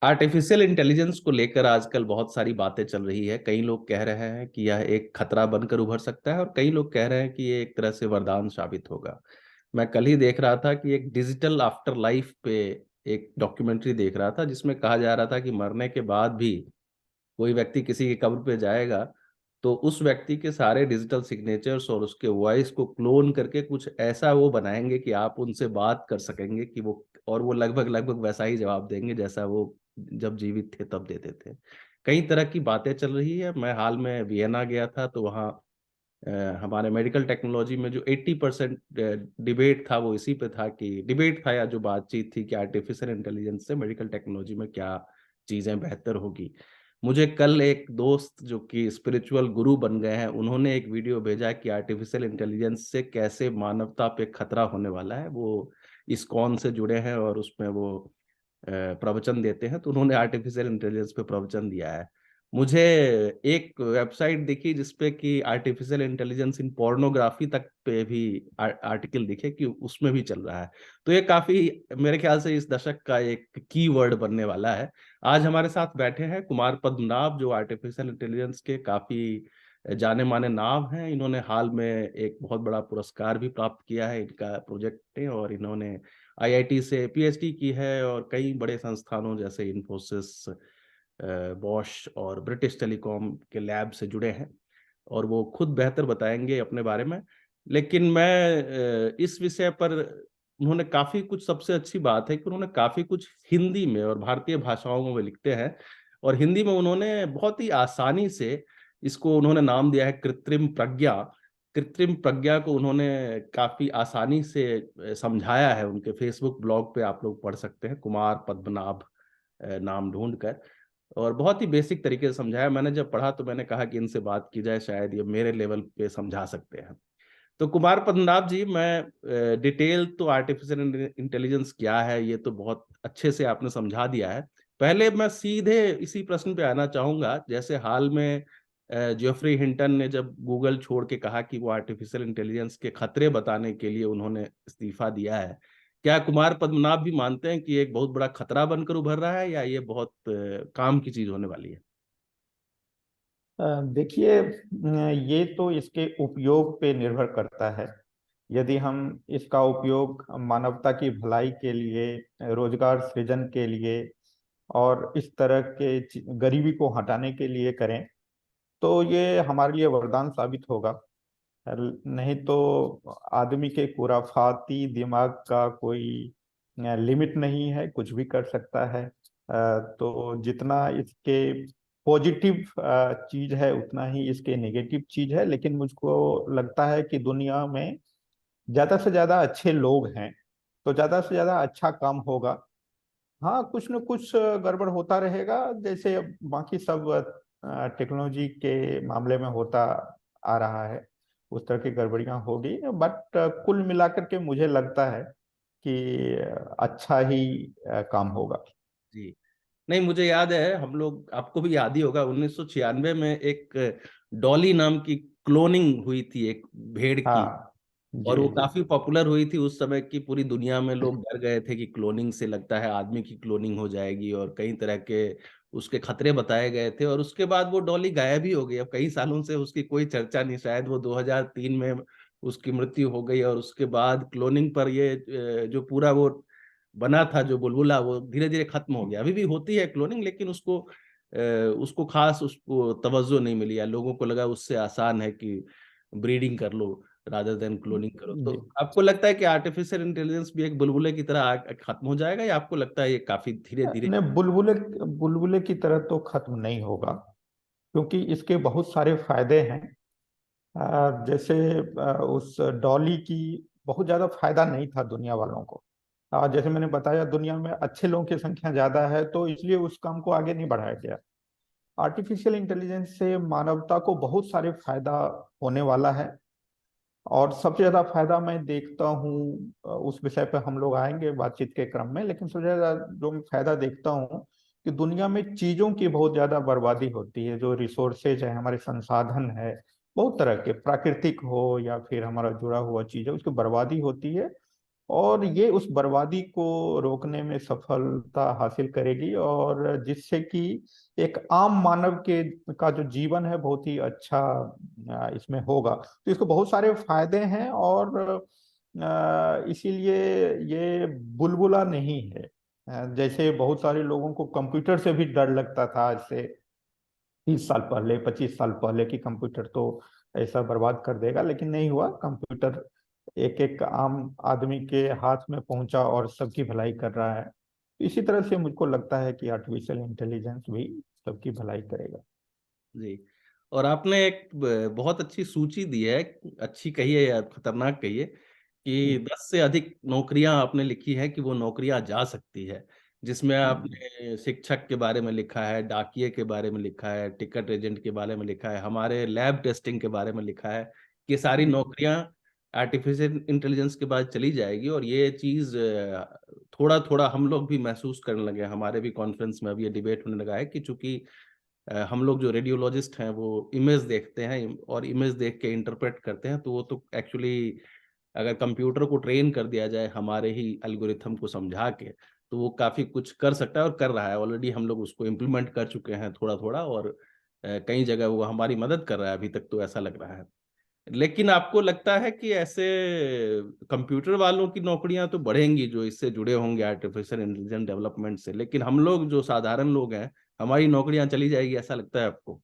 Artificial intelligence को लेकर आजकल बहुत सारी बातें चल रही है। कई लोग कह रहे हैं कि यह एक खतरा बनकर उभर सकता है और कई लोग कह रहे हैं कि ये एक तरह से वरदान साबित होगा। मैं कल ही देख रहा था कि एक डिजिटल आफ्टर लाइफ पे एक डॉक्यूमेंट्री देख रहा था जिसमें कहा जा रहा था कि मरने के बाद भी कोई व्यक्ति किसी की कब्र पे जाएगा तो उस व्यक्ति के सारे डिजिटल सिग्नेचर्स और उसके वॉइस को क्लोन करके कुछ ऐसा वो बनाएंगे कि आप उनसे बात कर सकेंगे कि वो, और वो लगभग लगभग वैसा ही जवाब देंगे जैसा वो जब जीवित थे तब देते थे। कई तरह की बातें चल रही है। मैं हाल में वियना गया था तो वहाँ अ, हमारे मेडिकल टेक्नोलॉजी में जो 80% डिबेट था वो इसी पे था कि डिबेट था या जो बातचीत थी कि आर्टिफिशियल इंटेलिजेंस से मेडिकल टेक्नोलॉजी में क्या चीज़ें बेहतर होगी। मुझे कल एक दोस्त जो कि स्पिरिचुअल गुरु बन गए हैं, उन्होंने एक वीडियो भेजा कि आर्टिफिशियल इंटेलिजेंस से कैसे मानवता पे खतरा होने वाला है। वो इस्कॉन से जुड़े हैं और उसमें वो प्रवचन देते हैं, तो उन्होंने आर्टिफिशियल इंटेलिजेंस पे प्रवचन दिया है। मुझे एक वेबसाइट दिखी जिसपे कि आर्टिफिशियल इंटेलिजेंस इन पोर्नोग्राफी तक पे भी आर्टिकल दिखे कि उसमें भी चल रहा है। तो ये काफी, मेरे ख्याल से इस दशक का एक कीवर्ड बनने वाला है। आज हमारे साथ बैठे हैं कुमार पद्मनाभ, जो आर्टिफिशियल इंटेलिजेंस के काफी जाने माने नाम हैं। इन्होंने हाल में एक बहुत बड़ा पुरस्कार भी प्राप्त किया है इनका प्रोजेक्ट ने, और इन्होंने आईआईटी से पीएचडी की है और कई बड़े संस्थानों जैसे इन्फोसिस, बॉश और ब्रिटिश टेलीकॉम के लैब से जुड़े हैं और वो खुद बेहतर बताएंगे अपने बारे में। लेकिन मैं इस विषय पर, उन्होंने काफ़ी कुछ, सबसे अच्छी बात है कि उन्होंने काफ़ी कुछ हिंदी में और भारतीय भाषाओं में वो लिखते हैं, और हिंदी में उन्होंने बहुत ही आसानी से इसको उन्होंने नाम दिया है कृत्रिम प्रज्ञा। कृत्रिम प्रज्ञा को उन्होंने काफ़ी आसानी से समझाया है। उनके फेसबुक ब्लॉग पे आप लोग पढ़ सकते हैं, कुमार पद्मनाभ नाम ढूंढ कर, और बहुत ही बेसिक तरीके से समझाया। मैंने जब पढ़ा तो मैंने कहा कि इनसे बात की जाए, शायद ये मेरे लेवल पे समझा सकते हैं। तो कुमार पद्मनाभ जी, मैं डिटेल तो आर्टिफिशियल इंटेलिजेंस क्या है ये तो बहुत अच्छे से आपने समझा दिया है। पहले मैं सीधे इसी प्रश्न पे आना चाहूंगा, जैसे हाल में जेफरी हिंटन ने जब गूगल छोड़ के कहा कि वो आर्टिफिशियल इंटेलिजेंस के खतरे बताने के लिए उन्होंने इस्तीफा दिया है, क्या कुमार पद्मनाभ भी मानते हैं कि ये एक बहुत बड़ा खतरा बनकर उभर रहा है या ये बहुत काम की चीज होने वाली है? देखिए, ये तो इसके उपयोग पे निर्भर करता है। यदि हम इसका उपयोग मानवता की भलाई के लिए, रोजगार सृजन के लिए और इस तरह के गरीबी को हटाने के लिए करें तो ये हमारे लिए वरदान साबित होगा। नहीं तो आदमी के खुराफाती दिमाग का कोई लिमिट नहीं है, कुछ भी कर सकता है। तो जितना इसके पॉजिटिव चीज है उतना ही इसके नेगेटिव चीज है, लेकिन मुझको लगता है कि दुनिया में ज्यादा से ज्यादा अच्छे लोग हैं तो ज्यादा से ज्यादा अच्छा काम होगा। हाँ, कुछ न कुछ गड़बड़ होता रहेगा, जैसे बाकी सब टेक्नोलॉजी के मामले में होता आ रहा है। उस तरह की गड़बड़ियां होगी, बट कुल मिलाकर के मुझे लगता है कि अच्छा ही काम होगा। जी। नहीं, मुझे याद है, हम लोग, आपको भी याद ही होगा, 1996 में एक डॉली नाम की क्लोनिंग हुई थी एक भेड़ की, हाँ जी और वो जी। काफी पॉपुलर हुई थी उस समय की। पूरी दुनिया में लोग डर गए थे कि क्लोनिंग से लगता है आदमी की क्लोनिंग हो जाएगी, और कई तरह के उसके खतरे बताए गए थे। और उसके बाद वो डॉली गायब ही हो गई। अब कई सालों से उसकी कोई चर्चा नहीं, शायद वो 2003 में उसकी मृत्यु हो गई। और उसके बाद क्लोनिंग पर ये जो पूरा वो बना था जो बुलबुला, वो धीरे धीरे खत्म हो गया। अभी भी होती है क्लोनिंग, लेकिन उसको खास उसको तवज्जो नहीं मिली, या लोगों को लगा उससे आसान है कि ब्रीडिंग कर लो रादर देन क्लोनिंग करो। तो जी। आपको लगता है कि आर्टिफिशियल इंटेलिजेंस भी एक बुलबुले की तरह खत्म हो जाएगा, या आपको लगता है ये काफी धीरे धीरे? ने बुलबुले बुलबुले की तरह तो खत्म नहीं होगा, क्योंकि इसके बहुत सारे फायदे हैं। जैसे उस डॉली की बहुत ज्यादा फायदा नहीं था दुनिया वालों को। जैसे मैंने बताया, दुनिया में अच्छे लोगों की संख्या ज्यादा है तो इसलिए उस काम को आगे नहीं बढ़ाया गया। आर्टिफिशियल इंटेलिजेंस से मानवता को बहुत सारे फायदा होने वाला है। और सबसे ज्यादा फायदा मैं देखता हूँ, उस विषय पे हम लोग आएंगे बातचीत के क्रम में, लेकिन सबसे ज्यादा जो मैं फायदा देखता हूँ कि दुनिया में चीजों की बहुत ज्यादा बर्बादी होती है। जो रिसोर्सेज है, हमारे संसाधन है, बहुत तरह के, प्राकृतिक हो या फिर हमारा जुड़ा हुआ चीज है, उसकी बर्बादी होती है। और ये उस बर्बादी को रोकने में सफलता हासिल करेगी, और जिससे कि एक आम मानव के का जो जीवन है बहुत ही अच्छा इसमें होगा। तो इसको बहुत सारे फायदे हैं, और इसीलिए ये बुलबुला नहीं है। जैसे बहुत सारे लोगों को कंप्यूटर से भी डर लगता था आज से 30 साल पहले, 25 साल पहले, कि कंप्यूटर तो ऐसा बर्बाद कर देगा, लेकिन नहीं हुआ। कंप्यूटर एक एक आम आदमी के हाथ में पहुंचा और सबकी भलाई कर रहा है। इसी तरह से मुझको लगता है कि आर्टिफिशियल इंटेलिजेंस भी सबकी भलाई करेगा। जी। और आपने एक बहुत अच्छी सूची दी है, अच्छी कहिए या खतरनाक कहिए, कि हम्म, 10 से अधिक नौकरियां आपने लिखी है कि वो नौकरियां जा सकती है, जिसमें हम्म, आपने शिक्षक के बारे में लिखा है, डाकिये के बारे में लिखा है, टिकट एजेंट के बारे में लिखा है, हमारे लैब टेस्टिंग के बारे में लिखा है, कि सारी नौकरियां आर्टिफिशियल इंटेलिजेंस के बाद चली जाएगी। और ये चीज थोड़ा थोड़ा हम लोग भी महसूस करने लगे हैं। हमारे भी कॉन्फ्रेंस में अभी ये डिबेट होने लगा है कि चूंकि हम लोग जो रेडियोलॉजिस्ट हैं वो इमेज देखते हैं और इमेज देख के इंटरप्रेट करते हैं, तो वो तो एक्चुअली अगर कंप्यूटर को ट्रेन कर दिया जाए हमारे ही एल्गोरिथम को समझा के, तो वो काफी कुछ कर सकता है और कर रहा है। ऑलरेडी हम लोग उसको इम्प्लीमेंट कर चुके हैं थोड़ा थोड़ा, और कई जगह वो हमारी मदद कर रहा है, अभी तक तो ऐसा लग रहा है। लेकिन आपको लगता है कि ऐसे कंप्यूटर वालों की नौकरियां तो बढ़ेंगी जो इससे जुड़े होंगे आर्टिफिशियल इंटेलिजेंस डेवलपमेंट से, लेकिन हम लोग जो साधारण लोग हैं, हमारी नौकरियां चली जाएगी, ऐसा लगता है आपको?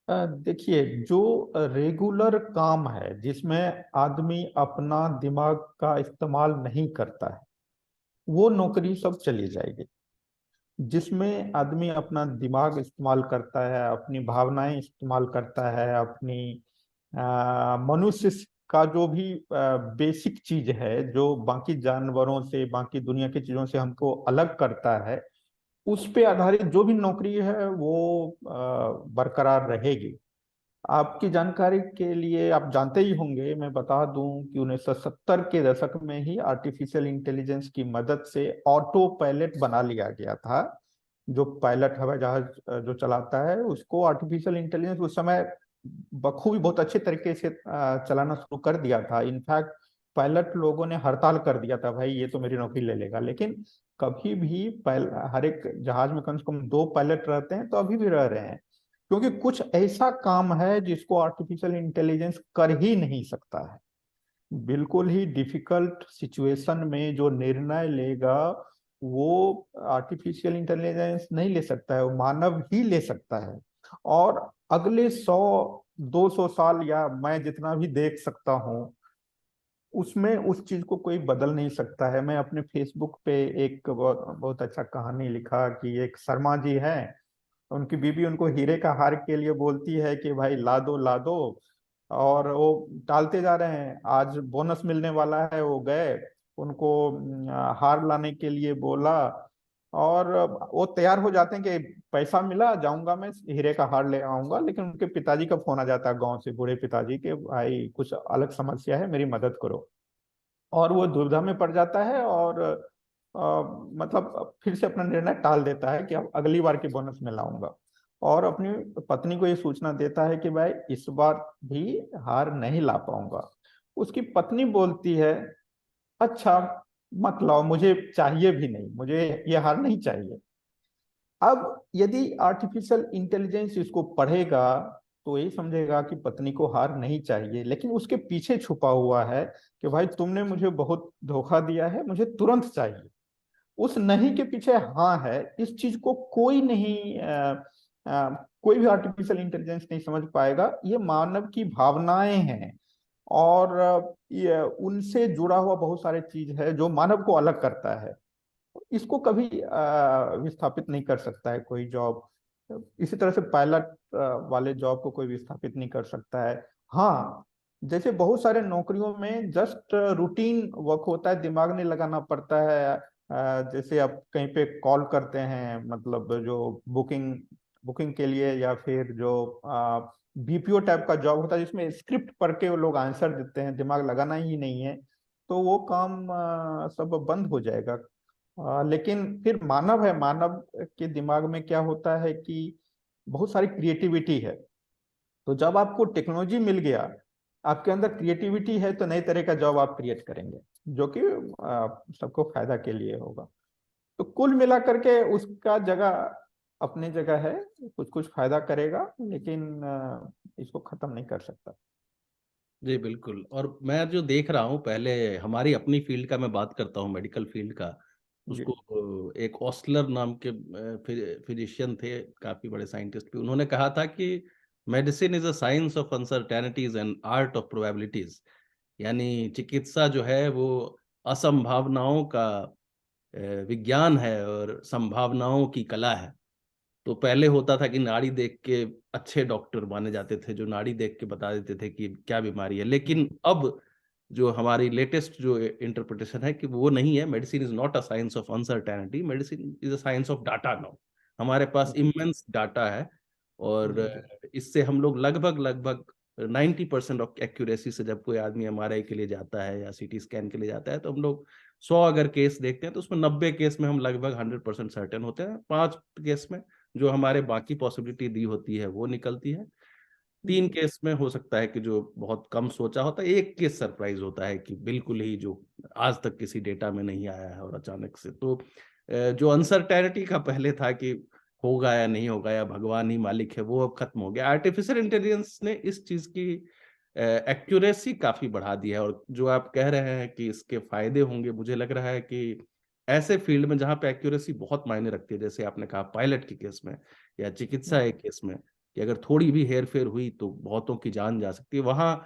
देखिए, जो रेगुलर काम है जिसमें आदमी अपना दिमाग का इस्तेमाल नहीं करता है, वो नौकरी सब चली जाएगी। जिसमें आदमी अपना दिमाग इस्तेमाल करता है, अपनी भावनाएं इस्तेमाल करता है, अपनी मनुष्य का जो भी बेसिक चीज है, जो बाकी जानवरों से, बाकी दुनिया की चीजों से हमको अलग करता है, उस पे आधारित जो भी नौकरी है वो बरकरार रहेगी। आपकी जानकारी के लिए, आप जानते ही होंगे, मैं बता दूं कि 1970 के दशक में ही आर्टिफिशियल इंटेलिजेंस की मदद से ऑटो पायलट बना लिया गया था। जो पायलट हवाई जहाज जो चलाता है, उसको आर्टिफिशियल इंटेलिजेंस उस समय बखूबी बहुत अच्छे तरीके से चलाना शुरू कर दिया था। इनफैक्ट पायलट लोगों ने हड़ताल कर दिया था, भाई ये तो मेरी नौकरी ले लेगा। लेकिन कभी भी हर एक जहाज में कम से कम 2 पायलट रहते हैं, तो अभी भी रह रहे हैं। क्योंकि कुछ ऐसा काम है जिसको आर्टिफिशियल इंटेलिजेंस कर ही नहीं सकता है। बिल्कुल ही डिफिकल्ट सिचुएशन में जो निर्णय लेगा, वो आर्टिफिशियल इंटेलिजेंस नहीं ले सकता है, वो मानव ही ले सकता है। और अगले 100-200 साल, या मैं जितना भी देख सकता हूँ, उसमें उस चीज को कोई बदल नहीं सकता है। मैं अपने फेसबुक पे एक बहुत बहुत अच्छा कहानी लिखा कि एक शर्मा जी हैं, उनकी बीवी उनको हीरे का हार के लिए बोलती है कि भाई ला दो ला दो, और वो टालते जा रहे हैं। आज बोनस मिलने वाला है, वो गए, उनको हार लाने के लिए बोला, और वो तैयार हो जाते हैं कि पैसा मिला, जाऊंगा मैं हीरे का हार ले आऊंगा। लेकिन उनके पिताजी का फोन आ जाता है गांव से, बूढ़े पिताजी के, भाई कुछ अलग समस्या है, मेरी मदद करो। और वो दुविधा में पड़ जाता है, और मतलब फिर से अपना निर्णय टाल देता है कि अब अगली बार के बोनस में लाऊंगा। और अपनी पत्नी को ये सूचना देता है कि भाई इस बार भी हार नहीं ला पाऊंगा। उसकी पत्नी बोलती है, अच्छा मत लाओ, मुझे चाहिए भी नहीं, मुझे ये हार नहीं चाहिए। अब यदि आर्टिफिशियल इंटेलिजेंस इसको पढ़ेगा, तो ये समझेगा कि पत्नी को हार नहीं चाहिए, लेकिन उसके पीछे छुपा हुआ है कि भाई तुमने मुझे बहुत धोखा दिया है, मुझे तुरंत चाहिए। उस नहीं के पीछे हाँ है। इस चीज को कोई नहीं कोई भी आर्टिफिशियल इंटेलिजेंस नहीं समझ पाएगा। ये मानव की भावनाएं हैं, और ये उनसे जुड़ा हुआ बहुत सारे चीज है जो मानव को अलग करता है। इसको कभी विस्थापित नहीं कर सकता है कोई जॉब। इसी तरह से पायलट वाले जॉब को कोई विस्थापित नहीं कर सकता है। हाँ, जैसे बहुत सारे नौकरियों में जस्ट रूटीन वर्क होता है, दिमाग नहीं लगाना पड़ता है। जैसे आप कहीं पे कॉल करते हैं, मतलब जो बुकिंग बुकिंग के लिए, या फिर जो बीपीओ टाइप का जॉब होता है जिसमें स्क्रिप्ट पढ़ के वो लोग आंसर देते हैं, दिमाग लगाना ही नहीं है, तो वो काम सब बंद हो जाएगा। लेकिन फिर मानव है, मानव के दिमाग में क्या होता है कि बहुत सारी क्रिएटिविटी है। तो जब आपको टेक्नोलॉजी मिल गया, आपके अंदर क्रिएटिविटी है, तो नए तरह का जॉब आप क्रिएट करेंगे। जो कि सबको फायदा के लिए होगा। तो कुल मिला करके उसका जगह अपनी जगह है, कुछ कुछ फायदा करेगा, लेकिन इसको खत्म नहीं कर सकता। जी बिल्कुल। और मैं जो देख रहा हूँ, पहले हमारी अपनी फील्ड का मैं बात करता हूँ, मेडिकल फील्ड का। जी। उसको एक ऑस्लर नाम के फिजिशियन थे, काफी बड़े साइंटिस्ट भी, उन्होंने कहा था कि medicine is a science of uncertainties and art of probabilities. यानी चिकित्सा जो है वो असंभावनाओं का विज्ञान है और संभावनाओं की कला है। तो पहले होता था कि नाड़ी देख के अच्छे डॉक्टर माने जाते थे, जो नाड़ी देख के बता देते थे कि क्या बीमारी है। लेकिन अब जो हमारी लेटेस्ट जो इंटरप्रिटेशन है कि वो नहीं है, medicine is not a science of uncertainty, medicine is a science of data now. हमारे पास इमेंस डाटा है, और जी। इससे हम लोग लगभग लगभग 90% ऑफ एक्यूरेसी से जब कोई आदमी एमआरआई के लिए जाता है या सीटी स्कैन के लिए जाता है, तो हम लोग 100 अगर केस देखते हैं तो उसमें 90 केस में हम लगभग 100% सर्टेन होते हैं। 5 केस में जो हमारे बाकी पॉसिबिलिटी दी होती है वो निकलती है। 3 केस में हो सकता है कि जो बहुत कम सोचा होता है, एक केस सरप्राइज होता है कि बिल्कुल ही जो आज तक किसी डेटा में नहीं आया है और अचानक से। तो जो अनसर्टेनिटी का पहले था कि होगा या नहीं होगा या भगवान ही मालिक है, वो अब खत्म हो गया। आर्टिफिशियल इंटेलिजेंस ने इस चीज की एक्यूरेसी काफी बढ़ा दी है। और जो आप कह रहे हैं कि इसके फायदे होंगे, मुझे लग रहा है कि ऐसे फील्ड में जहां पे एक्यूरेसी बहुत मायने रखती है, जैसे आपने कहा पायलट के केस में या चिकित्सा के केस में, कि अगर थोड़ी भी हेर फेर हुई तो बहुतों की जान जा सकती है, वहां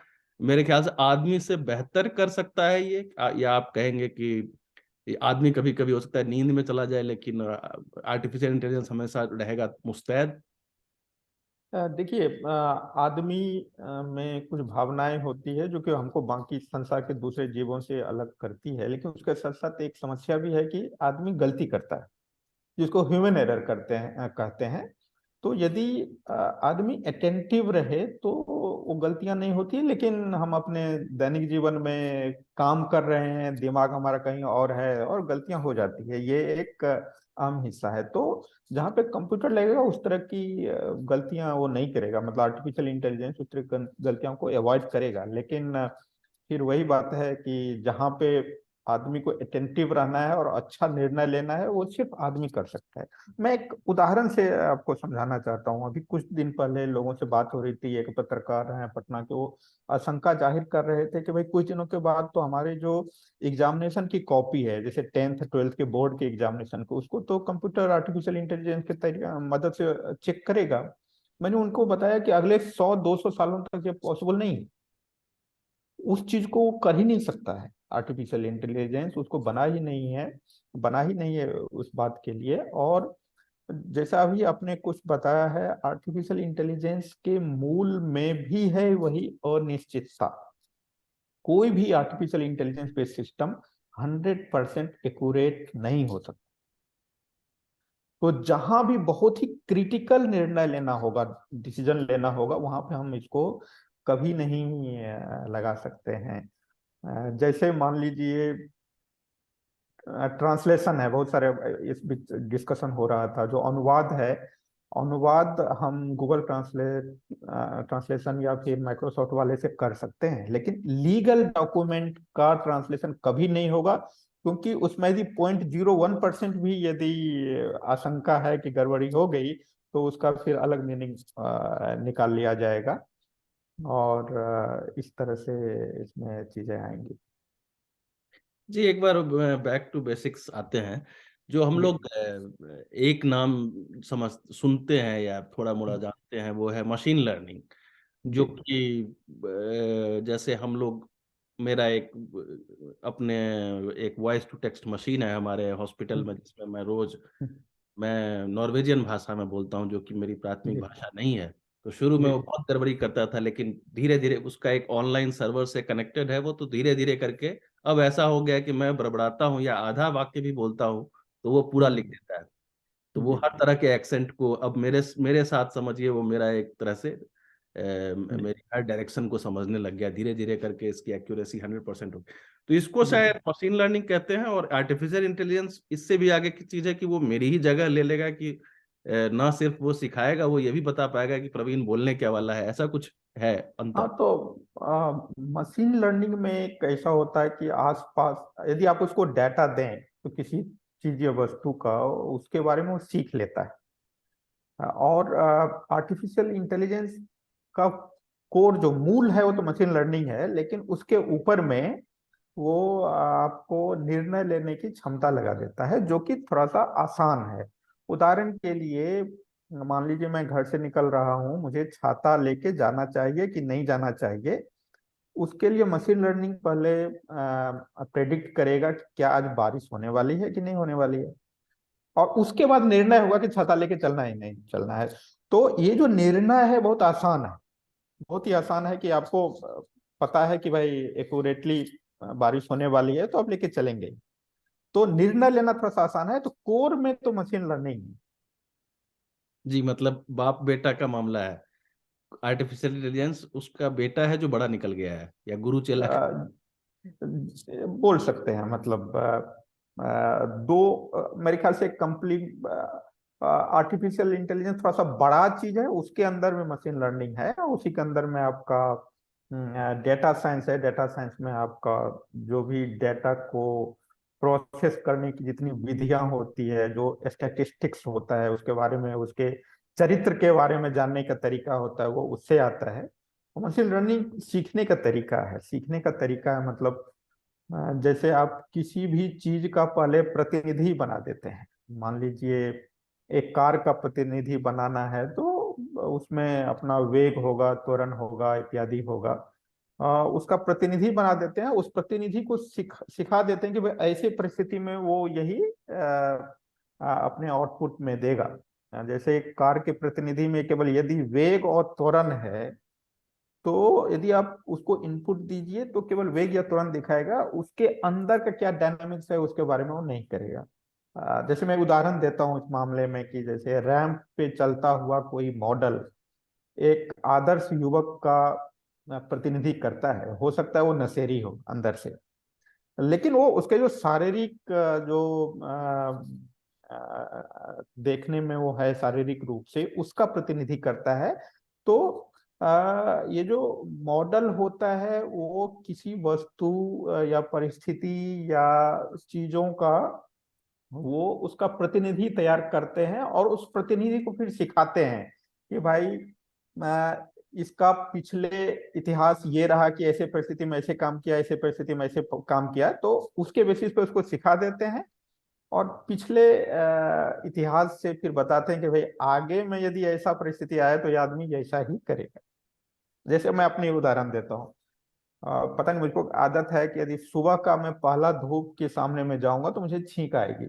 मेरे ख्याल से आदमी से बेहतर कर सकता है ये। या आप कहेंगे कि ये आदमी कभी कभी हो सकता है नींद में चला जाए, लेकिन आर्टिफिशियल इंटेलिजेंस हमेशा रहेगा मुस्तैद। देखिए, आदमी में कुछ भावनाएं होती है जो कि हमको बाकी संसार के दूसरे जीवों से अलग करती है, लेकिन उसके साथ साथ एक समस्या भी है कि आदमी गलती करता है, जिसको ह्यूमन एरर करते हैं, कहते हैं। तो यदि आदमी अटेंटिव रहे तो वो गलतियां नहीं होती, लेकिन हम अपने दैनिक जीवन में काम कर रहे हैं, दिमाग हमारा कहीं और है और गलतियां हो जाती है, ये एक आम हिस्सा है। तो जहाँ पे कंप्यूटर लगेगा उस तरह की गलतियां वो नहीं करेगा, मतलब आर्टिफिशियल इंटेलिजेंस उस तरह की गलतियों को अवॉइड करेगा। लेकिन फिर वही बात है कि जहाँ पे आदमी को अटेंटिव रहना है और अच्छा निर्णय लेना है, वो सिर्फ आदमी कर सकता है। मैं एक उदाहरण से आपको समझाना चाहता हूँ। अभी कुछ दिन पहले लोगों से बात हो रही थी, एक पत्रकार हैं पटना के, वो आशंका जाहिर कर रहे थे कि भाई कुछ दिनों के बाद तो हमारे जो एग्जामिनेशन की कॉपी है, जैसे 10th 12th के बोर्ड के एग्जामिनेशन को, उसको तो कंप्यूटर आर्टिफिशियल इंटेलिजेंस के मदद से चेक करेगा। मैंने उनको बताया कि अगले 100-200 सालों तक ये पॉसिबल नहीं है। उस चीज को वो कर ही नहीं सकता है, आर्टिफिशियल इंटेलिजेंस उसको बना ही नहीं है उस बात के लिए। और जैसा अभी आपने कुछ बताया है, आर्टिफिशियल इंटेलिजेंस के मूल में भी है वही अनिश्चितता। कोई भी artificial intelligence based system 100% accurate नहीं हो सकता। तो जहां भी बहुत ही क्रिटिकल निर्णय लेना होगा, डिसीजन लेना होगा, वहां पे हम इसको कभी नहीं लगा सकते हैं। जैसे मान लीजिए ट्रांसलेशन है, बहुत सारे इस डिस्कशन हो रहा था, जो अनुवाद है, अनुवाद हम गूगल ट्रांसलेशन या फिर माइक्रोसॉफ्ट वाले से कर सकते हैं, लेकिन लीगल डॉक्यूमेंट का ट्रांसलेशन कभी नहीं होगा, क्योंकि उसमें यदि 0.01% भी यदि आशंका है कि गड़बड़ी हो गई, तो उसका फिर अलग मीनिंग निकाल लिया जाएगा। और इस तरह से इसमें चीजें आएंगी। जी एक बार बैक टू बेसिक्स आते हैं। जो हम जी। लोग एक नाम समझ सुनते हैं या थोड़ा मोड़ा जानते हैं, वो है मशीन लर्निंग। जो जी। कि जैसे हम लोग, मेरा एक अपने एक वॉइस टू टेक्स्ट मशीन है हमारे हॉस्पिटल में, जिसमें मैं नॉर्वेजियन भाषा में बोलता हूँ, जो कि मेरी प्राथमिक जी। भाषा नहीं है। तो शुरू में जी। वो बहुत गड़बड़ी करता था, लेकिन धीरे धीरे उसका एक ऑनलाइन सर्वर से कनेक्टेड है वो, तो धीरे धीरे करके अब ऐसा हो गया कि मैं बड़बड़ाता हूँ या आधा वाक्य भी बोलता हूँ तो वो पूरा लिख देता है। तो वो जी। हर तरह के एक्सेंट को अब मेरे मेरे साथ समझिए, वो मेरा एक तरह से जी। मेरी हर डायरेक्शन को समझने लग गया धीरे धीरे करके, इसकी एक्यूरेसी 100% हो गई। तो इसको जी। शायद मशीन लर्निंग कहते हैं। और आर्टिफिशियल इंटेलिजेंस इससे भी आगे की चीज है कि वो मेरी ही जगह ले लेगा, कि ना सिर्फ वो सिखाएगा, वो ये भी बता पाएगा कि प्रवीण बोलने क्या वाला है। ऐसा कुछ है हाँ, अंतर? तो मशीन लर्निंग में एक ऐसा होता है कि आसपास यदि आप उसको डाटा दें तो किसी चीज या वस्तु का उसके बारे में वो सीख लेता है। और आर्टिफिशियल इंटेलिजेंस का कोर जो मूल है वो तो मशीन लर्निंग है, लेकिन उसके ऊपर में वो आपको निर्णय लेने की क्षमता लगा देता है, जो कि थोड़ा सा आसान है। उदाहरण के लिए, मान लीजिए मैं घर से निकल रहा हूँ, मुझे छाता लेके जाना चाहिए कि नहीं जाना चाहिए। उसके लिए मशीन लर्निंग पहले प्रेडिक्ट करेगा कि क्या आज बारिश होने वाली है कि नहीं होने वाली है, और उसके बाद निर्णय होगा कि छाता लेके चलना है नहीं चलना है। तो ये जो निर्णय है बहुत आसान है, बहुत ही आसान है कि आपको पता है कि भाई एक्यूरेटली बारिश होने वाली है तो आप लेके चलेंगे। तो निर्णय लेना थोड़ा सा आसान है, तो कोर में तो मशीन लर्निंग है। जी, मतलब बाप बेटा का मामला है। आर्टिफिशियल इंटेलिजेंस उसका बेटा है जो बड़ा निकल गया है, या गुरु चेला का। अ, बोल सकते हैं, मतलब दो मेरे ख्याल से कंप्लीट आर्टिफिशियल इंटेलिजेंस थोड़ा सा बड़ा चीज है, उसके अंदर में मशीन लर्निंग है, उसी के अंदर में आपका डेटा साइंस है। डेटा साइंस में आपका जो भी डेटा को प्रोसेस करने की जितनी विधियां होती है, जो स्टैटिस्टिक्स होता है उसके बारे में, उसके चरित्र के बारे में जानने का तरीका होता है, वो उससे आता है। मशीन लर्निंग सीखने का तरीका है, सीखने का तरीका है, मतलब जैसे आप किसी भी चीज का पहले प्रतिनिधि बना देते हैं। मान लीजिए एक कार का प्रतिनिधि बनाना है, तो उसमें अपना वेग होगा, त्वरण होगा, इत्यादि होगा। उसका प्रतिनिधि बना देते हैं, उस प्रतिनिधि को सिखा देते हैं कि भाई ऐसे परिस्थिति में वो यही अपने आउटपुट में देगा। जैसे एक कार के प्रतिनिधि में केवल यदि वेग और त्वरण है, तो यदि आप उसको इनपुट दीजिए तो केवल वेग या त्वरण दिखाएगा, उसके अंदर का क्या डायनामिक्स है उसके बारे में वो नहीं करेगा। जैसे मैं उदाहरण देता हूँ इस मामले में कि जैसे रैंप पे चलता हुआ कोई मॉडल एक आदर्श युवक का प्रतिनिधि करता है। हो सकता है वो नशेड़ी हो अंदर से, लेकिन वो उसके जो शारीरिक जो देखने में वो है, शारीरिक रूप से उसका प्रतिनिधि करता है। तो ये जो मॉडल होता है वो किसी वस्तु या परिस्थिति या चीजों का वो उसका प्रतिनिधि तैयार करते हैं, और उस प्रतिनिधि को फिर सिखाते हैं कि भाई इसका पिछले इतिहास ये रहा कि ऐसे परिस्थिति में ऐसे काम किया, ऐसे परिस्थिति में ऐसे काम किया, तो उसके बेसिस पे उसको सिखा देते हैं। और पिछले इतिहास से फिर बताते हैं कि भाई आगे में यदि ऐसा परिस्थिति आए तो ये आदमी ऐसा ही करेगा। जैसे मैं अपनी उदाहरण देता हूँ, पता नहीं मुझको आदत है कि यदि सुबह का मैं पहला धूप के सामने में जाऊंगा तो मुझे छींक आएगी।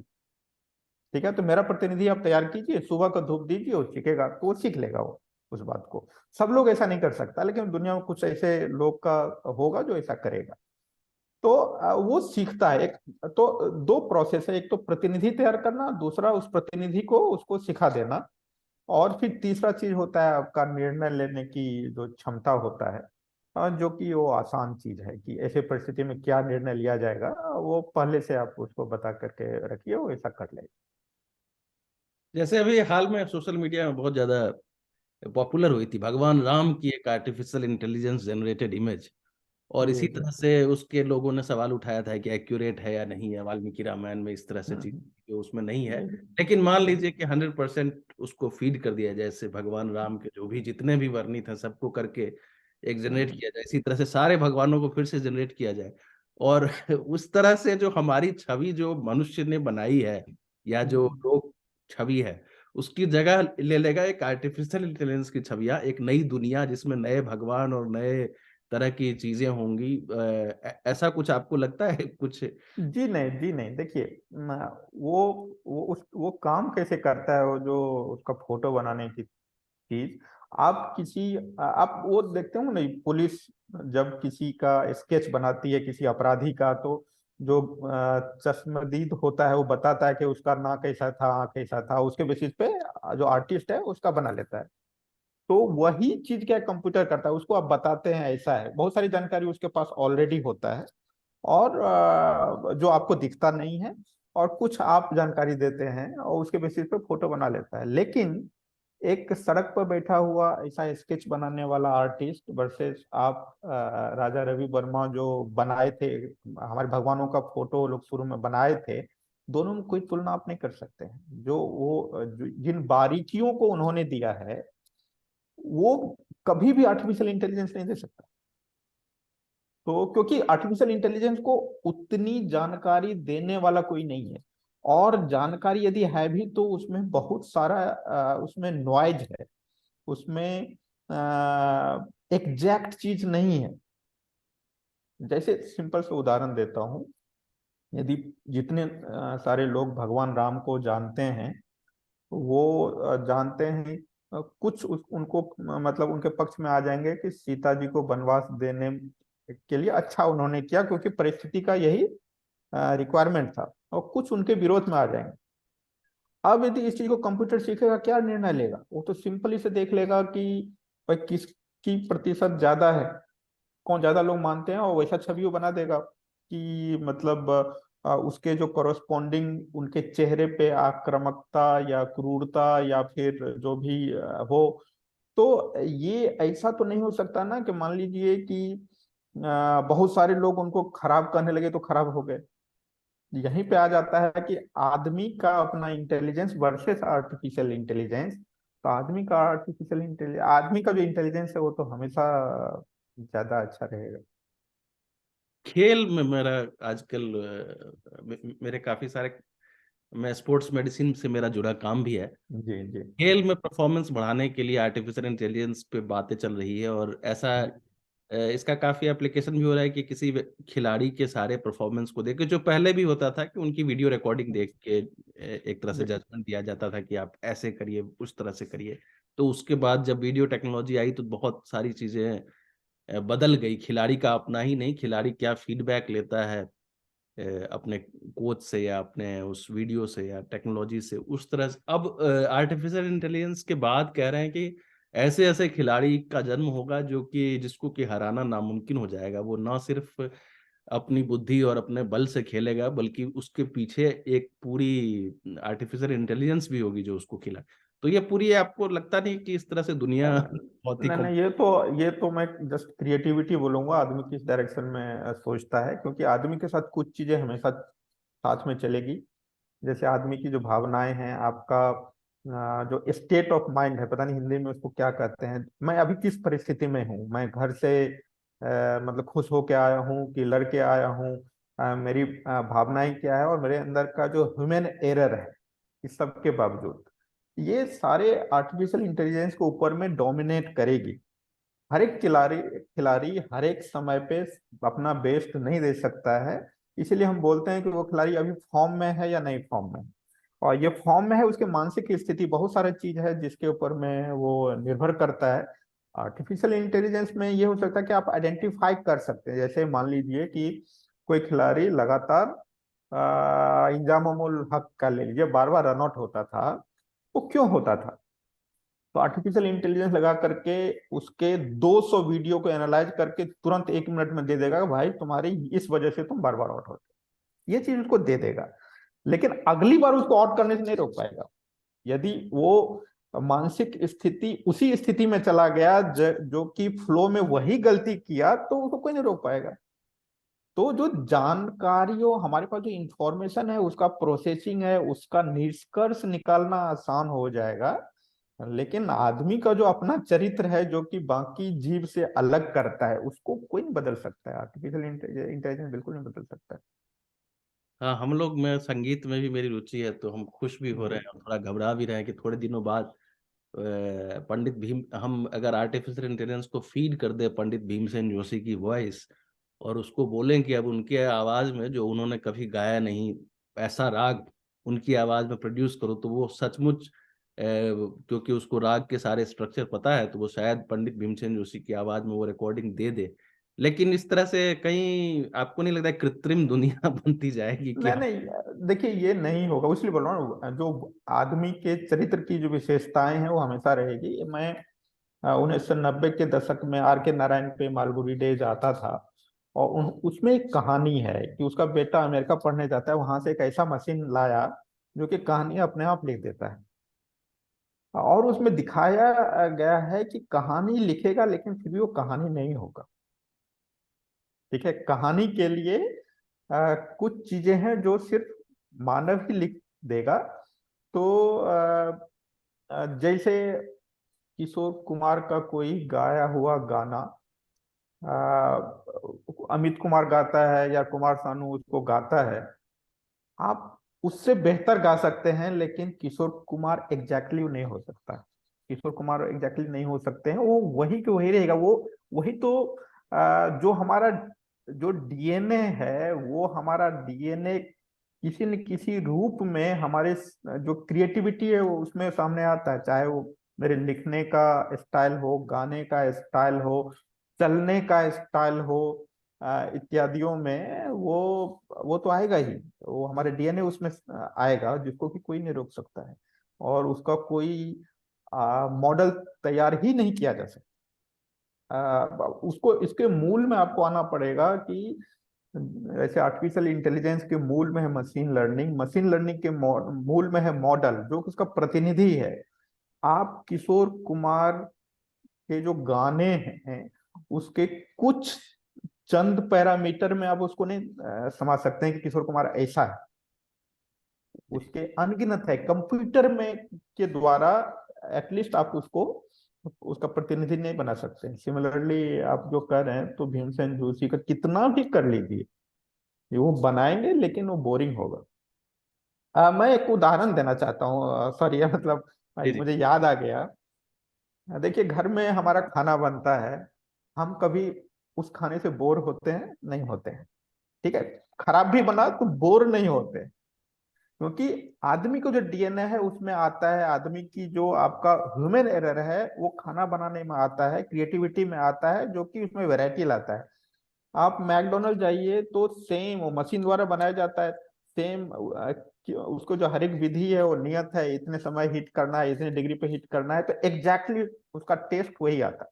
ठीक है, तो मेरा प्रतिनिधि आप तैयार कीजिए, सुबह का धूप दीजिए, वो सीखेगा, तो वो सीख लेगा वो उस बात को। सब लोग ऐसा नहीं कर सकता, लेकिन दुनिया में कुछ ऐसे लोग का होगा जो ऐसा करेगा। तो वो सीखता है। एक तो दो प्रोसेस है, एक तो प्रतिनिधि तैयार करना, दूसरा उस प्रतिनिधि को उसको सिखा देना। और फिर तीसरा चीज होता है आपका निर्णय लेने की जो क्षमता होता है, जो कि वो आसान चीज है कि ऐसे परिस्थिति में क्या निर्णय लिया जाएगा, वो पहले से आप उसको बता करके रखिए, वो ऐसा कर लेगा। जैसे अभी हाल में सोशल मीडिया में बहुत ज्यादा पॉपुलर हुई थी भगवान राम की एक आर्टिफिशियल इंटेलिजेंस जनरेटेड इमेज, और जी इसी जी। तरह से उसके लोगों ने सवाल उठाया था कि एक्यूरेट है या नहीं है, वाल्मीकि रामायण में इस तरह से चीज जो उसमें नहीं है। नहीं, लेकिन मान नहीं। लीजिए कि 100% उसको फीड कर दिया जाए, जैसे भगवान राम के जो भी जितने भी वर्णित हैं सबको करके एक जनरेट किया जाए, इसी तरह से सारे भगवानों को फिर से जनरेट किया जाए, और उस तरह से जो हमारी छवि जो मनुष्य ने बनाई है, या जो लोग छवि है, उसकी जगह ले लेगा एक आर्टिफिशियल इंटेलिजेंस की छवियां, एक नई दुनिया जिसमें नए भगवान और नए तरह की चीजें होंगी। ऐसा कुछ आपको लगता है कुछ? जी नहीं, जी नहीं, देखिए वो वो काम कैसे करता है, वो जो उसका फोटो बनाने की चीज। आप किसी आप वो देखते हो नहीं, पुलिस जब किसी का स्केच बनाती है किसी अपराधी का, तो जो चश्मदीद होता है वो बताता है कि उसका नाक ऐसा था, आंख ऐसा था, उसके बेसिस पे जो आर्टिस्ट है उसका बना लेता है। तो वही चीज क्या कंप्यूटर करता है, उसको आप बताते हैं ऐसा है, बहुत सारी जानकारी उसके पास ऑलरेडी होता है, और जो आपको दिखता नहीं है। और कुछ आप जानकारी देते हैं और उसके बेसिस पे फोटो बना लेता है। लेकिन एक सड़क पर बैठा हुआ ऐसा स्केच बनाने वाला आर्टिस्ट वर्सेस आप राजा रवि वर्मा जो बनाए थे, हमारे भगवानों का फोटो लोग शुरू में बनाए थे, दोनों में कोई तुलना आप नहीं कर सकते हैं। जिन बारीकियों को उन्होंने दिया है वो कभी भी आर्टिफिशियल इंटेलिजेंस नहीं दे सकता। तो क्योंकि आर्टिफिशियल इंटेलिजेंस को उतनी जानकारी देने वाला कोई नहीं है, और जानकारी यदि है भी तो उसमें बहुत सारा उसमें नॉइज है, उसमें एग्जैक्ट चीज नहीं है। जैसे सिंपल से उदाहरण देता हूँ, यदि जितने सारे लोग भगवान राम को जानते हैं वो जानते हैं, उनको मतलब उनके पक्ष में आ जाएंगे कि सीता जी को वनवास देने के लिए अच्छा उन्होंने किया क्योंकि परिस्थिति का यही रिक्वायरमेंट था, और कुछ उनके विरोध में आ जाएंगे। अब यदि इस चीज को कंप्यूटर सीखेगा, क्या निर्णय लेगा? वो तो सिंपली से देख लेगा कि भाई किसकी प्रतिशत ज्यादा है, कौन ज्यादा लोग मानते हैं, और वैसा छवि वो बना देगा कि मतलब उसके जो कॉरस्पॉन्डिंग उनके चेहरे पे आक्रामकता या क्रूरता या फिर जो भी हो। तो ये ऐसा तो नहीं हो सकता ना कि मान लीजिए कि बहुत सारे लोग उनको खराब करने लगे तो खराब हो गए। यहीं पे आ जाता है कि आदमी का अपना इंटेलिजेंस वर्सेस आर्टिफिशियल इंटेलिजेंस। तो आदमी का जो इंटेलिजेंस है वो तो हमेशा ज्यादा अच्छा रहेगा। खेल में मेरा आजकल मेरे काफी सारे, मैं स्पोर्ट्स मेडिसिन से मेरा जुड़ा काम भी है। जी जी खेल में परफॉर्मेंस बढ़ाने के लिए आर्टिफिशियल इंटेलिजेंस पे बातें चल रही है, और ऐसा जी इसका काफी एप्लीकेशन भी हो रहा है कि किसी खिलाड़ी के सारे परफॉर्मेंस को देख के, जो पहले भी होता था कि उनकी वीडियो रिकॉर्डिंग देख के एक तरह से जी जजमेंट दिया जाता था कि आप ऐसे करिए, उस तरह से करिए। तो उसके बाद जब वीडियो टेक्नोलॉजी आई तो बहुत सारी चीजें बदल गई। खिलाड़ी का अपना ही नहीं, खिलाड़ी क्या फीडबैक लेता है अपने कोच से या अपने उस वीडियो से या टेक्नोलॉजी से, उस तरह से अब आर्टिफिशियल इंटेलिजेंस के बाद कह रहे हैं कि ऐसे ऐसे खिलाड़ी का जन्म होगा जो कि जिसको कि हराना नामुमकिन हो जाएगा। वो ना सिर्फ अपनी बुद्धि और अपने बल से खेलेगा, बल्कि उसके पीछे एक पूरी आर्टिफिशियल इंटेलिजेंस भी होगी जो उसको खिला। तो ये पूरी, आपको लगता नहीं कि इस तरह से दुनिया बहुत ही नहीं नहीं, ये तो मैं जस्ट क्रिएटिविटी बोलूंगा, आदमी किस डायरेक्शन में सोचता है, क्योंकि आदमी के साथ कुछ चीजें हमेशा साथ में चलेगी। जैसे आदमी की जो भावनाएं हैं, आपका जो स्टेट ऑफ माइंड है, पता नहीं हिंदी में उसको क्या कहते हैं, मैं अभी किस परिस्थिति में हूँ, मैं घर से मतलब खुश होके आया हूँ कि लड़के आया हूँ, मेरी भावनाएं क्या है, और मेरे अंदर का जो ह्यूमन एरर है, इस सब के बावजूद ये सारे आर्टिफिशियल इंटेलिजेंस के ऊपर में डोमिनेट करेगी। हर एक खिलाड़ी खिलाड़ी हर एक समय पे अपना बेस्ट नहीं दे सकता है। इसीलिए हम बोलते हैं कि वो खिलाड़ी अभी फॉर्म में है या नहीं फॉर्म में है। और ये फॉर्म में है, उसके मानसिक स्थिति, बहुत सारी चीज है जिसके ऊपर में वो निर्भर करता है। आर्टिफिशियल इंटेलिजेंस में ये हो सकता है कि आप आइडेंटिफाई कर सकते हैं। जैसे मान लीजिए कि कोई खिलाड़ी लगातार इंजाम उल हक का ले लीजिए, बार बार रन आउट होता था। वो क्यों होता था? तो आर्टिफिशियल इंटेलिजेंस लगा करके उसके 200 वीडियो को एनालाइज करके तुरंत 1 मिनट में दे देगा कि भाई तुम्हारी इस वजह से तुम बार बार आउट होते, ये चीज उसको दे देगा। लेकिन अगली बार उसको आउट करने से नहीं रोक पाएगा। यदि वो मानसिक स्थिति उसी स्थिति में चला गया जो कि फ्लो में वही गलती किया, तो उसको कोई नहीं रोक पाएगा। तो जो जानकारियों हमारे पास जो इंफॉर्मेशन है उसका प्रोसेसिंग है, उसका निष्कर्ष निकालना आसान हो जाएगा। लेकिन आदमी का जो अपना चरित्र है जो कि बाकी जीव से अलग करता है, उसको कोई नहीं बदल सकता है। आर्टिफिशियल इंटेलिजेंस बिल्कुल नहीं बदल सकता है। हाँ, हम लोग, मैं संगीत में भी मेरी रुचि है, तो हम खुश भी हो रहे जी हैं और थोड़ा घबरा भी रहे हैं कि थोड़े दिनों बाद पंडित भीम, हम अगर आर्टिफिशियल इंटेलिजेंस को फीड कर दे पंडित भीमसेन जोशी की वॉइस, और उसको बोलें कि अब उनके आवाज में जो उन्होंने कभी गाया नहीं ऐसा राग उनकी आवाज में प्रोड्यूस करो, तो वो सचमुच क्योंकि उसको राग के सारे स्ट्रक्चर पता है, तो वो शायद पंडित भीमसेन जोशी की आवाज में वो रिकॉर्डिंग दे दे। लेकिन इस तरह से कहीं आपको नहीं लगता है कृत्रिम दुनिया बनती जाएगी कि नहीं हम? नहीं, देखिए ये नहीं होगा, इसलिए बोल रहा हूँ जो आदमी के चरित्र की जो विशेषताएं हैं वो हमेशा रहेगी। मैं 1990 के दशक में आर के नारायण पे मालगुडी डेज आता था, और उसमें एक कहानी है कि उसका बेटा अमेरिका पढ़ने जाता है, वहां से एक ऐसा मशीन लाया जो कि कहानी अपने आप लिख देता है। और उसमें दिखाया गया है कि कहानी लिखेगा लेकिन फिर भी वो कहानी नहीं होगा। ठीक है, कहानी के लिए कुछ चीजें हैं जो सिर्फ मानव ही लिख देगा। तो जैसे किशोर कुमार का कोई गाया हुआ गाना अमित कुमार गाता है या कुमार सानू उसको गाता है, आप उससे बेहतर गा सकते हैं, लेकिन किशोर कुमार एग्जैक्टली नहीं हो सकता। किशोर कुमार एग्जैक्टली नहीं हो सकते हैं, वो वही के वही रहेगा। वो वही तो जो हमारा जो डीएनए है, वो हमारा डीएनए किसी न किसी रूप में हमारे जो क्रिएटिविटी है वो उसमें सामने आता है। चाहे वो मेरे लिखने का स्टाइल हो, गाने का स्टाइल हो, चलने का स्टाइल हो, इत्यादियों में वो तो आएगा ही। वो हमारे डीएनए उसमें आएगा, जिसको कि कोई नहीं रोक सकता है। और उसका कोई मॉडल तैयार ही नहीं किया जा सकता। उसको इसके मूल में आपको आना पड़ेगा कि वैसे आर्टिफिशियल इंटेलिजेंस के मूल में है मशीन लर्निंग, मशीन लर्निंग के मूल में है मॉडल जो कि उसका प्रतिनिधि है। आप किशोर कुमार के जो गाने हैं उसके कुछ चंद पैरामीटर में आप उसको नहीं समझ सकते हैं कि किशोर कुमार ऐसा है। उसके अनगिनत है कंप्यूटर में के द्वारा, एटलीस्ट आप उसको उसका प्रतिनिधि नहीं बना सकते। सिमिलरली आप जो कर रहे हैं तो भीमसेन जोशी का कितना भी कर लीजिए, ये वो बनाएंगे लेकिन वो बोरिंग होगा। मैं एक उदाहरण देना चाहता हूँ, सॉरी मतलब जी जी। मुझे याद आ गया। देखिए, घर में हमारा खाना बनता है, हम कभी उस खाने से बोर होते हैं? नहीं होते हैं। ठीक है, खराब भी बना तो बोर नहीं होते, क्योंकि आदमी को जो डीएनए है उसमें आता है, आदमी की जो आपका ह्यूमन एरर है वो खाना बनाने में आता है, क्रिएटिविटी में आता है, जो कि उसमें वैरायटी लाता है। आप मैकडोनल्ड जाइए तो सेम वो मशीन द्वारा बनाया जाता है। सेम उसको जो हर एक विधि है वो नियत है, इतने समय हीट करना है, इतने डिग्री पे हीट करना है, तो एग्जैक्टली उसका टेस्ट वही आता है।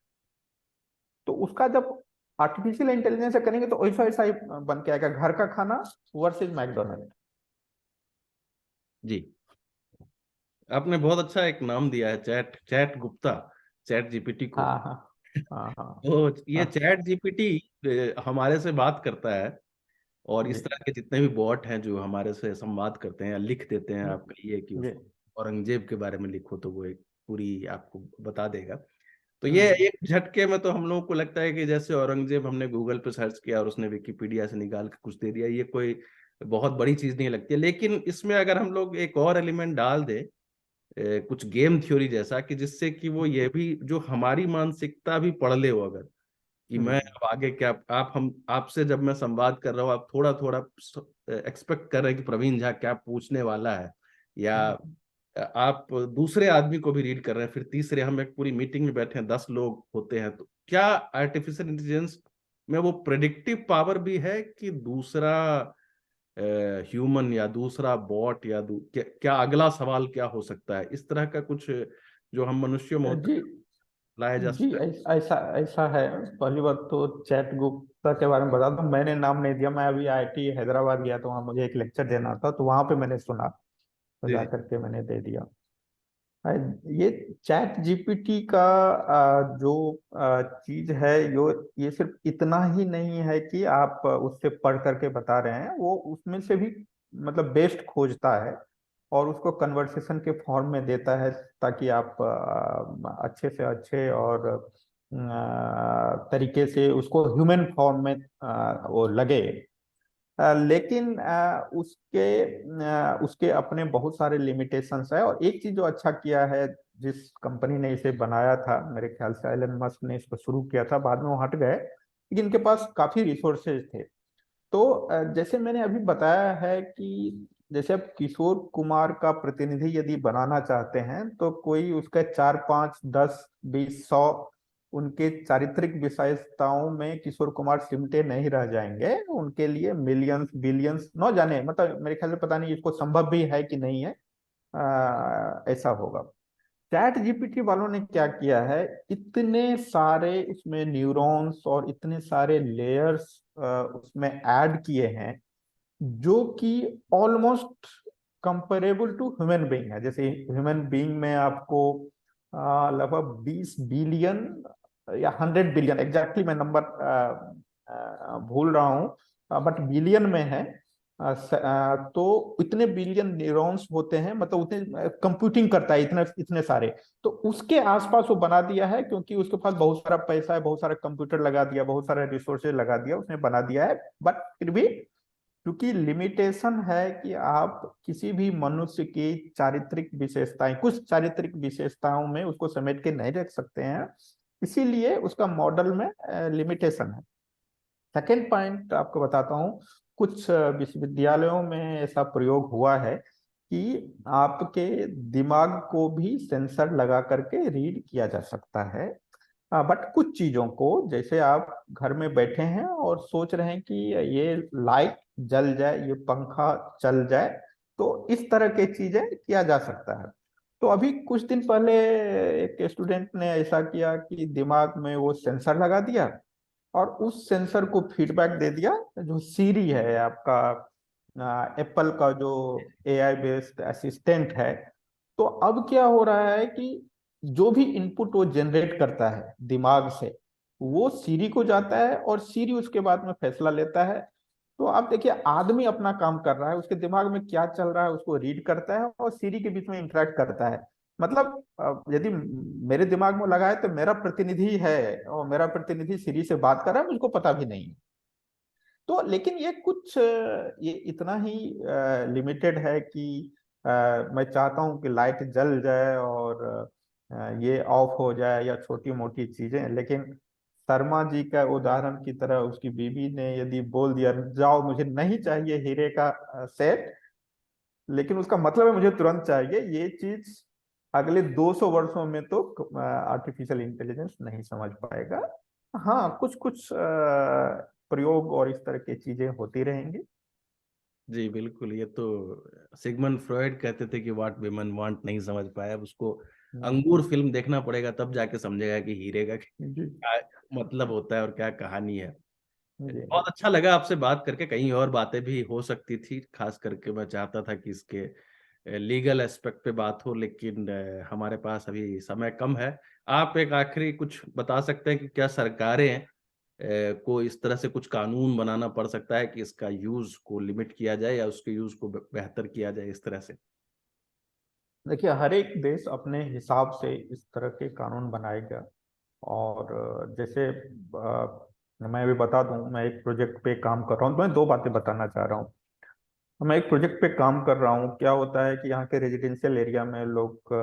तो उसका जब आर्टिफिशियल इंटेलिजेंस से करेंगे तो वैसा वैसा ही बन के आएगा, घर का खाना वर्सेज मैकडोनल्ड। जी, आपने बहुत अच्छा एक नाम दिया है, chat chat Gupta, chat GPT को। हाँ हाँ हाँ हाँ तो ये हाँ। चैट जीपीटी हमारे से बात करता है, और जी इस तरह के जितने भी बॉट हैं जो हमारे से संवाद करते हैं या लिख देते हैं, आप कहिए कि जी। उसको औरंगजेब के बारे में लिखो तो वो एक पूरी आपको बता देगा। तो ये हम्म एक झटके में तो हम लोगों को लगता है कि जैसे औरंगजेब हमने गूगल पे सर्च किया और उसने विकिपीडिया से निकाल के कुछ दे दिया, ये कोई बहुत बड़ी चीज नहीं लगती है। लेकिन इसमें अगर हम लोग एक और एलिमेंट डाल दे, कुछ गेम थ्योरी जैसा, कि जिससे कि वो ये भी जो हमारी मानसिकता भी पढ़ ले, वो अगर कि मैं हम्म अब आगे क्या, आप हम आपसे जब मैं संवाद कर रहा हूँ आप थोड़ा थोड़ा एक्सपेक्ट कर रहे हैं कि प्रवीण झा क्या पूछने वाला है, या हम्म। आप दूसरे आदमी को भी रीड कर रहे हैं, फिर तीसरे, हम एक पूरी मीटिंग में बैठे हैं, 10 लोग होते हैं, तो क्या आर्टिफिशियल इंटेलिजेंस में वो प्रेडिक्टिव पावर भी है कि दूसरा ह्यूमन या दूसरा बॉट या क्या अगला सवाल क्या हो सकता है, इस तरह का कुछ जो हम मनुष्यों में होता जी है लाया जा जी, सकता है? ऐसा ऐसा है। पहली बात तो चैट गुप्ता के बारे में बता दूं, मैंने नाम नहीं दिया। मैं अभी आईआईटी हैदराबाद गया तो वहाँ मुझे एक लेक्चर देना था, तो वहां पे मैंने सुना, तो जी जा जी करके मैंने दे दिया। ये चैट जीपीटी का जो चीज है, ये सिर्फ इतना ही नहीं है कि आप उससे पढ़ करके बता रहे हैं, वो उसमें से भी मतलब बेस्ट खोजता है और उसको कन्वर्सेशन के फॉर्म में देता है, ताकि आप अच्छे से अच्छे और तरीके से उसको ह्यूमन फॉर्म में वो लगे। लेकिन उसके अपने बहुत सारे लिमिटेशंस है। और एक चीज जो अच्छा किया है, जिस कंपनी ने इसे बनाया था, मेरे ख्याल से एलन मस्क ने इसको शुरू किया था, बाद में वो हट गए, लेकिन इनके पास काफी रिसोर्सेज थे। तो जैसे मैंने अभी बताया है कि जैसे आप किशोर कुमार का प्रतिनिधि यदि बनाना चाहते हैं तो कोई उसका 4 5 10 20 100 उनके चारित्रिक विशेषताओं में किशोर कुमार सिमटे नहीं रह जाएंगे। उनके लिए मिलियंस बिलियंस न जाने, मतलब मेरे ख्याल से पता नहीं इसको संभव भी है कि नहीं है, ऐसा होगा। चैट जीपीटी वालों ने क्या किया है, इतने सारे इसमें न्यूरॉन्स और इतने सारे लेयर्स उसमें ऐड किए हैं, जो कि almost comparable to human being है। जैसे ह्यूमन बीइंग में आपको लगभग 20 बिलियन या 100 बिलियन, एग्जैक्टली मैं नंबर भूल रहा हूँ, बट बिलियन में है। तो इतने बिलियन न्यूरॉन्स होते हैं, मतलब उतने कंप्यूटिंग करता है, इतने इतने सारे। तो उसके आसपास वो बना दिया है, क्योंकि उसके पास बहुत सारा पैसा है, बहुत सारा कंप्यूटर लगा दिया, बहुत सारे रिसोर्सेज लगा दिया, उसने बना दिया है। बट फिर भी क्योंकि लिमिटेशन है कि आप किसी भी मनुष्य की चारित्रिक विशेषताएं, कुछ चारित्रिक विशेषताओं में उसको समेट के नहीं रख सकते हैं, इसीलिए उसका मॉडल में लिमिटेशन है। सेकेंड पॉइंट आपको बताता हूँ, कुछ विश्वविद्यालयों में ऐसा प्रयोग हुआ है कि आपके दिमाग को भी सेंसर लगा करके रीड किया जा सकता है। बट कुछ चीजों को, जैसे आप घर में बैठे हैं और सोच रहे हैं कि ये लाइट जल जाए, ये पंखा चल जाए, तो इस तरह के चीजें किया जा सकता है। तो अभी कुछ दिन पहले एक स्टूडेंट ने ऐसा किया कि दिमाग में वो सेंसर लगा दिया और उस सेंसर को फीडबैक दे दिया। जो सीरी है आपका, एप्पल का जो एआई बेस्ड असिस्टेंट है, तो अब क्या हो रहा है कि जो भी इनपुट वो जनरेट करता है दिमाग से, वो सीरी को जाता है और सीरी उसके बाद में फैसला लेता है। तो आप देखिए, आदमी अपना काम कर रहा है, उसके दिमाग में क्या चल रहा है उसको रीड करता है और सीरी के बीच में इंटरेक्ट करता है। मतलब यदि मेरे दिमाग में लगा है तो मेरा प्रतिनिधि है, और मेरा प्रतिनिधि सीरी से बात कर रहा है, मुझको पता भी नहीं है। तो लेकिन ये कुछ ये इतना ही लिमिटेड है कि मैं चाहता हूँ कि लाइट जल जाए और ये ऑफ हो जाए, या छोटी मोटी चीजें। लेकिन शर्मा जी का उदाहरण की तरह उसकी बीवी ने यदि बोल दिया, जाओ मुझे नहीं चाहिए हीरे का सेट, लेकिन उसका मतलब है मुझे तुरंत चाहिए, ये चीज अगले 200 वर्षों में तो आर्टिफिशियल इंटेलिजेंस नहीं समझ पाएगा। हाँ, कुछ कुछ प्रयोग और इस तरह की चीजें होती रहेंगी। जी बिल्कुल, ये तो सिगमंड फ्रॉइड कहते थे कि व्हाट विमेन वांट नहीं समझ पाया। अब उसको हम्म, अंगूर फिल्म देखना पड़ेगा, तब जाके समझेगा कि हीरे का जी क्या मतलब होता है और क्या कहानी है। जी बहुत अच्छा लगा आपसे बात करके। कहीं और बातें भी हो सकती थी, खास करके मैं चाहता था कि इसके लीगल एस्पेक्ट पे बात हो, लेकिन हमारे पास अभी समय कम है। आप एक आखिरी कुछ बता सकते हैं कि क्या सरकारें को इस तरह से कुछ कानून बनाना पड़ सकता है कि इसका यूज को लिमिट किया जाए या उसके यूज को बेहतर किया जाए इस तरह से? देखिए, हर एक देश अपने हिसाब से इस तरह के कानून बनाएगा। और जैसे मैं भी बता दूं, मैं एक प्रोजेक्ट पे काम कर रहा हूँ, तो मैं दो बातें बताना चाह रहा हूँ। मैं एक प्रोजेक्ट पे काम कर रहा हूँ। क्या होता है कि यहाँ के रेजिडेंशियल एरिया में लोग,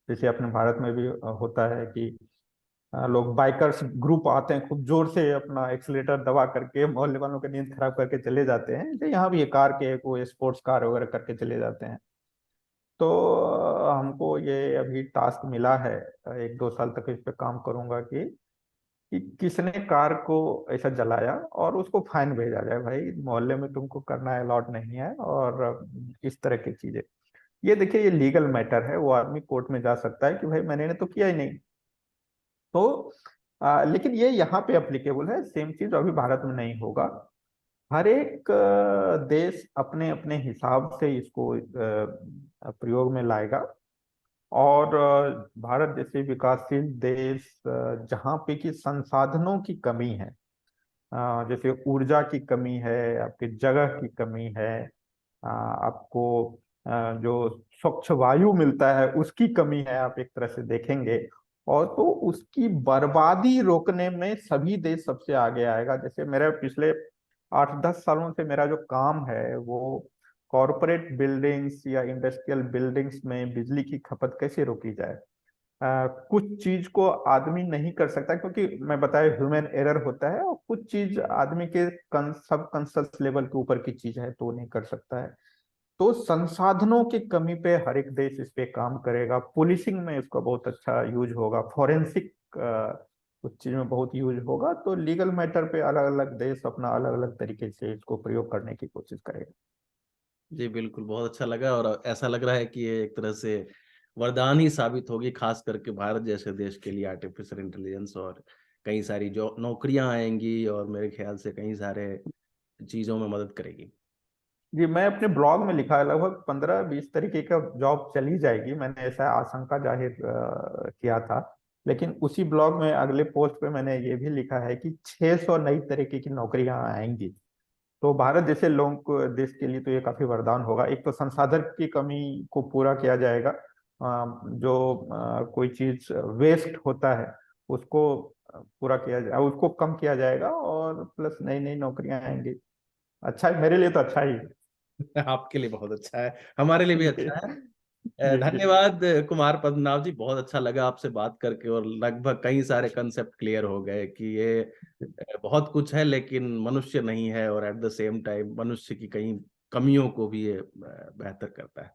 जैसे अपने भारत में भी होता है कि लोग बाइकर्स ग्रुप आते हैं, खूब जोर से अपना एक्सीलेटर दबा करके मोहल्ले वालों की नींद खराब करके चले जाते हैं। जो यहाँ भी ये कार के कोई स्पोर्ट्स कार वगैरह करके चले जाते हैं। तो हमको ये अभी टास्क मिला है, 1-2 साल तक इस पे काम करूंगा कि किसने कार को ऐसा जलाया और उसको फाइन भेजा जाए, भाई मोहल्ले में तुमको करना अलाउड नहीं है, और इस तरह की चीजें। ये देखिए, ये लीगल मैटर है, वो आदमी कोर्ट में जा सकता है कि भाई मैंने तो किया ही नहीं। तो लेकिन ये यहाँ पे अप्लीकेबल है, सेम चीज अभी भारत में नहीं होगा। हर एक देश अपने अपने हिसाब से इसको प्रयोग में लाएगा। और भारत जैसे विकासशील देश, जहाँ पे कि संसाधनों की कमी है, जैसे ऊर्जा की कमी है, आपकी जगह की कमी है, आपको जो स्वच्छ वायु मिलता है उसकी कमी है, आप एक तरह से देखेंगे। और तो उसकी बर्बादी रोकने में सभी देश सबसे आगे आएगा। जैसे मेरे पिछले 8-10 सालों से मेरा जो काम है वो कॉरपोरेट बिल्डिंग्स या इंडस्ट्रियल बिल्डिंग्स में बिजली की खपत कैसे रोकी जाए। कुछ चीज को आदमी नहीं कर सकता, क्योंकि मैं बताया ह्यूमन एरर होता है, और कुछ चीज आदमी के सब कॉन्शियस लेवल के ऊपर की चीज है तो वो नहीं कर सकता है। तो संसाधनों की कमी पे हर एक देश इस पे काम करेगा। पुलिसिंग में इसका बहुत अच्छा यूज होगा, फॉरेंसिक कुछ चीज में बहुत यूज होगा। तो लीगल मैटर पे अलग अलग देश अपना अलग अलग तरीके से इसको प्रयोग करने की कोशिश करेगा। जी बिल्कुल, बहुत अच्छा लगा और ऐसा लग रहा है कि ये एक तरह से वरदान ही साबित होगी, खास करके भारत जैसे देश के लिए आर्टिफिशियल इंटेलिजेंस। और कई सारी जो नौकरियां आएंगी और मेरे ख्याल से कई सारे चीजों में मदद करेगी। जी, मैं अपने ब्लॉग में लिखा है लगभग 15-20 तरीके का जॉब चली जाएगी, मैंने ऐसा आशंका जाहिर किया था। लेकिन उसी ब्लॉग में अगले पोस्ट पे मैंने ये भी लिखा है कि 600 नई तरीके की नौकरियां आएंगी। तो भारत जैसे लोगों को, देश के लिए तो ये काफी वरदान होगा। एक तो संसाधन की कमी को पूरा किया जाएगा, जो कोई चीज वेस्ट होता है उसको पूरा किया जाए, उसको कम किया जाएगा, और प्लस नई नई नौकरियां आएंगी। अच्छा है, मेरे लिए तो अच्छा ही है। आपके लिए बहुत अच्छा है, हमारे लिए भी जी अच्छा है। जी जी। धन्यवाद कुमार पद्मनाभ जी, बहुत अच्छा लगा आपसे बात करके, और लगभग कई सारे कंसेप्ट क्लियर हो गए कि ये बहुत कुछ है लेकिन मनुष्य नहीं है, और एट द सेम टाइम मनुष्य की कई कमियों को भी ये बेहतर करता है।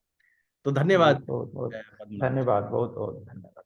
तो जी धन्यवाद बहुत बहुत पद्मनाभ जी। धन्यवाद, बहुत बहुत धन्यवाद।